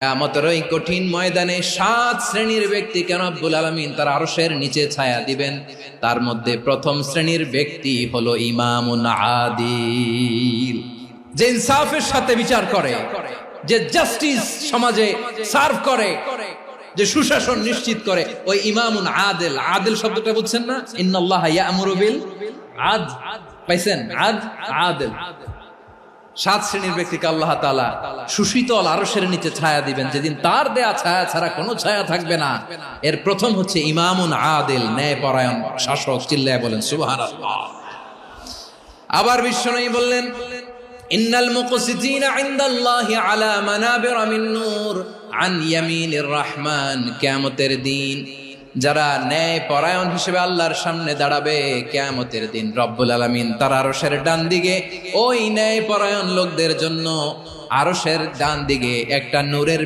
কিয়ামতের ওই কঠিন ময়দানে 7 শ্রেণীর ব্যক্তিকে রব্বুল আলামিন তার আরশের নিচে ছায়া দিবেন। তার মধ্যে প্রথম শ্রেণীর ব্যক্তি হলো ইমামুন আদিল, যে ইনসাফের সাথে বিচার করে, যে জাস্টিস সমাজে সার্ভ করে, যে সুশাসন নিশ্চিত করে, ওই ইমামুন আদিল। আদিল শব্দটা বুঝছেন না? ইন্নাল্লাহা ইয়া'মুরু বিল আদল, পাইছেন? আদিল। 7 শ্রেণীর ব্যক্তিকে আল্লাহ তাআলা সুশীতল আরশের নিচে ছায়া দিবেন, যেদিন তার দেয়া ছায়া ছাড়া কোনো ছায়া থাকবে না। এর প্রথম হচ্ছে ইমামুন আদিল, ন্যায়পরায়ণ শাসক। চিল্লায় বলেন সুবহানাল্লাহ। আবার বিশ্বনবী বললেন, ইন্নাল মুকসিতিনা ইনদাল্লাহি আলা মানাবিরা মিন নূর আন ইয়ামিনির রহমান। কিয়ামতের দিন যারা ন্যায় পরায়ণ হিসেবে আল্লাহর সামনে দাঁড়াবে, কিয়ামতের দিন রব্বুল আলামিন তার আরশের ডান দিকে ওই ন্যায় পরায়ণ লোকদের জন্য আরশের ডান দিকে একটা নূরের